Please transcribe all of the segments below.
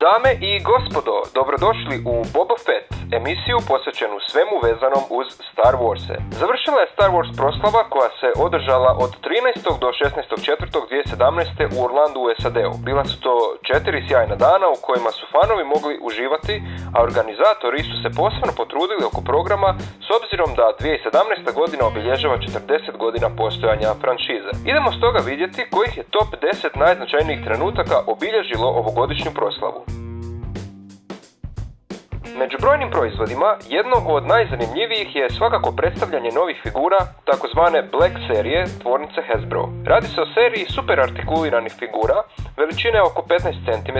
Dame i gospodo, dobrodošli u Boba Fett, emisiju posvećenu svemu vezanom uz Star Warse. Završila je Star Wars proslava koja se održala od 13. do 16.4.2017. u Orlandu u SAD-u. Bila su to 4 sjajna dana u kojima su fanovi mogli uživati, a organizatori su se posebno potrudili oko programa s obzirom da 2017. godina obilježava 40 godina postojanja franšize. Idemo stoga vidjeti kojih je top 10 najznačajnijih trenutaka obilježilo ovogodišnju proslavu. Među brojnim proizvodima, jedno od najzanimljivijih je svakako predstavljanje novih figura, takozvane Black serije tvornice Hasbro. Radi se o seriji super artikuliranih figura, veličine oko 15 cm,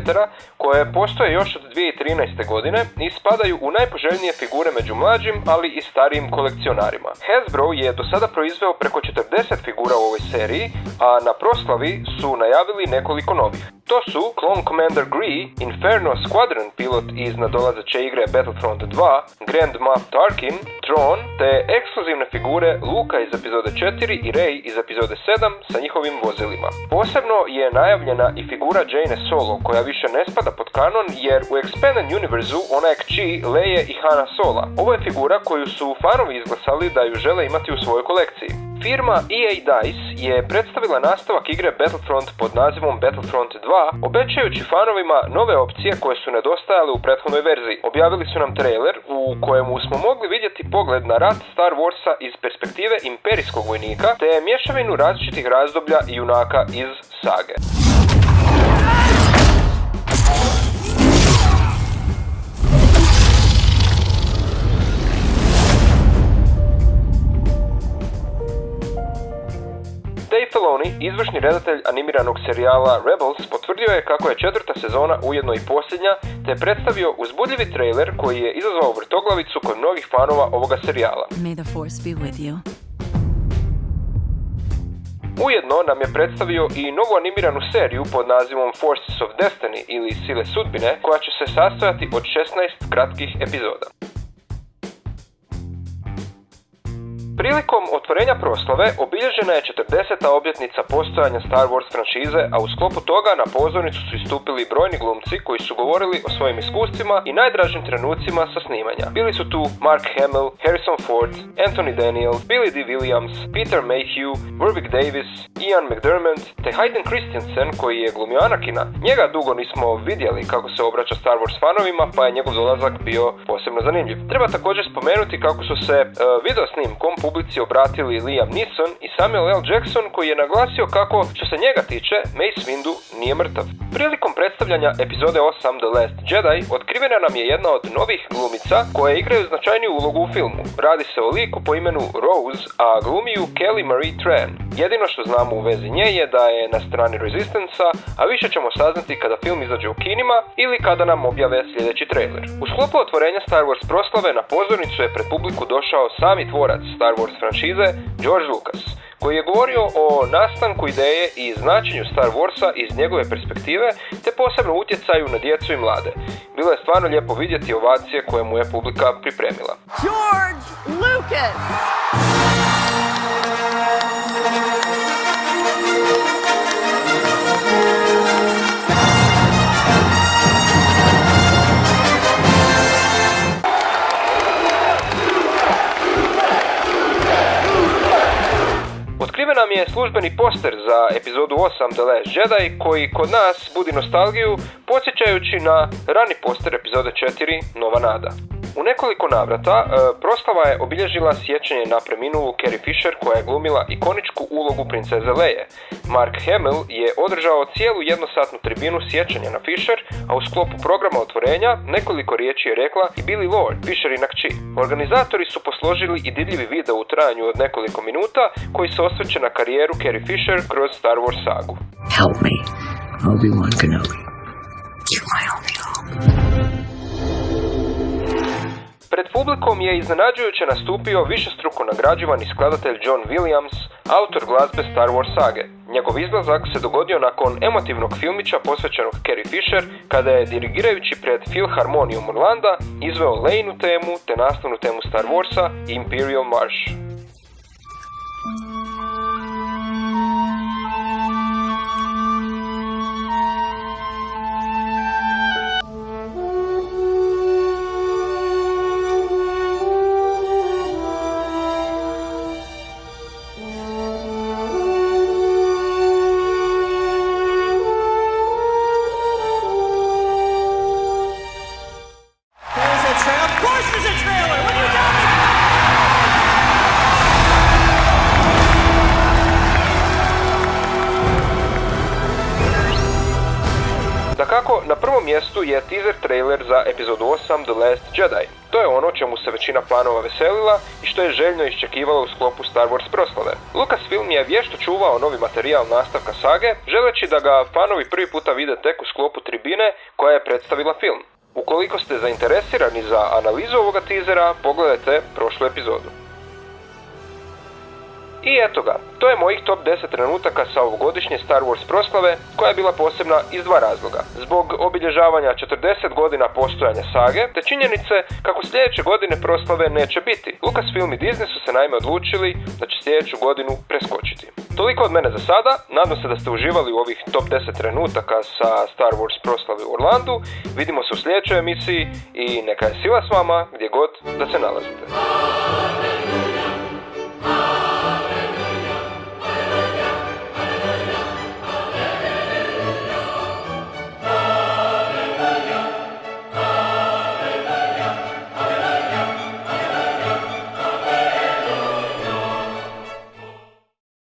koje postoje još od 2013. godine i spadaju u najpoželjnije figure među mlađim, ali i starijim kolekcionarima. Hasbro je do sada proizveo preko 40 figura u ovoj seriji, a na proslavi su najavili nekoliko novih. To su Clone Commander Gree, Inferno Squadron pilot iz nadolazeće igre Battlefront 2, Grand Moff Tarkin, Throne, te ekskluzivne figure Luka iz epizode 4 i Rey iz epizode 7 sa njihovim vozilima. Posebno je najavljena i figura Jaine Solo, koja više ne spada pod kanon jer u Expanded Universe-u ona je kći Leje i Hana Sola. Ovo je figura koju su fanovi izglasali da ju žele imati u svojoj kolekciji. Firma EA Dice je predstavila nastavak igre Battlefront pod nazivom Battlefront 2, obećajući fanovima nove opcije koje su nedostajale u prethodnoj verziji. Objavili su nam trailer u kojemu smo mogli vidjeti pogled na rat Star Warsa iz perspektive imperijskog vojnika, te mješavinu različitih razdoblja i junaka iz sage. Dave Filoni, izvršni redatelj animiranog serijala Rebels, potvrdio je kako je 4. sezona ujedno i posljednja, te predstavio uzbudljivi trailer koji je izazvao vrtoglavicu kod mnogih fanova ovoga serijala. May the force be with you. Ujedno nam je predstavio i novu animiranu seriju pod nazivom Forces of Destiny ili Sile sudbine, koja će se sastojati od 16 kratkih epizoda. Prilikom otvorenja proslave obilježena je 40. obljetnica postojanja Star Wars franšize, a u sklopu toga na pozornicu su istupili brojni glumci koji su govorili o svojim iskustvima i najdražim trenucima sa snimanja. Bili su tu Mark Hamill, Harrison Ford, Anthony Daniels, Billy Dee Williams, Peter Mayhew, Warwick Davis, Ian McDermott te Hayden Christensen koji je glumio Anakina. Njega dugo nismo vidjeli kako se obraća Star Wars fanovima, pa je njegov dolazak bio posebno zanimljiv. Treba također spomenuti kako su se video snimkom publici obratili Liam Neeson i Samuel L. Jackson koji je naglasio kako, što se njega tiče, Mace Windu nije mrtav. Prilikom predstavljanja epizode 8 The Last Jedi otkrivena nam je jedna od novih glumica koje igraju značajniju ulogu u filmu. Radi se o liku po imenu Rose, a glumi ju Kelly Marie Tran. Jedino što znamo u vezi nje je da je na strani Resistance-a, a više ćemo saznati kada film izađe u kinima ili kada nam objave sljedeći trailer. U sklopu otvorenja Star Wars proslave na pozornicu je pred publiku došao sami tvorac Star Wars franšize, George Lucas, koji je govorio o nastanku ideje i značenju Star Warsa iz njegove perspektive, te posebno utjecaju na djecu i mlade. Bilo je stvarno lijepo vidjeti ovacije koje mu je publika pripremila. George Lucas! Otkriven nam je službeni poster za epizodu 8 The Last Jedi koji kod nas budi nostalgiju podsjećajući na rani poster epizode 4 Nova nada. U nekoliko navrata proslava je obilježila sjećanje na preminulu Carrie Fisher koja je glumila ikoničku ulogu princeze Leje. Mark Hamill je održao cijelu jednosatnu tribinu sjećanja na Fisher, a u sklopu programa otvorenja nekoliko riječi je rekla i Billy Lord, Fisherina kći. Organizatori su posložili i didljivi video u trajanju od nekoliko minuta koji se osvrće na karijeru Carrie Fisher kroz Star Wars sagu. Help me, Obi-Wan Kenobi. You're my only hope. Pred publikom je iznenađujuće nastupio višestruko nagrađivani skladatelj John Williams, autor glazbe Star Wars sage. Njegov izlazak se dogodio nakon emotivnog filmića posvećenog Carrie Fisher, kada je dirigirajući pred Filharmonijom Orlanda izveo Lejinu temu te nastavnu temu Star Warsa Imperial March. Dakako, na prvom mjestu je teaser trailer za epizodu 8 The Last Jedi. To je ono čemu se većina fanova veselila i što je željno iščekivala u sklopu Star Wars proslave. Lucasfilm je vješto čuvao novi materijal nastavka sage, želeći da ga fanovi prvi puta vide tek u sklopu tribine koja je predstavila film. Ukoliko ste zainteresirani za analizu ovoga teasera, pogledajte prošlu epizodu. I eto ga, to je mojih top 10 trenutaka sa ovogodišnje Star Wars proslave, koja je bila posebna iz dva razloga. Zbog obilježavanja 40 godina postojanja sage, te činjenice kako sljedeće godine proslave neće biti. Lucasfilm i Disney su se naime odlučili da će sljedeću godinu preskočiti. Toliko od mene za sada, nadam se da ste uživali u ovih top 10 trenutaka sa Star Wars proslave u Orlandu. Vidimo se u sljedećoj emisiji i neka je sila s vama gdje god da se nalazite.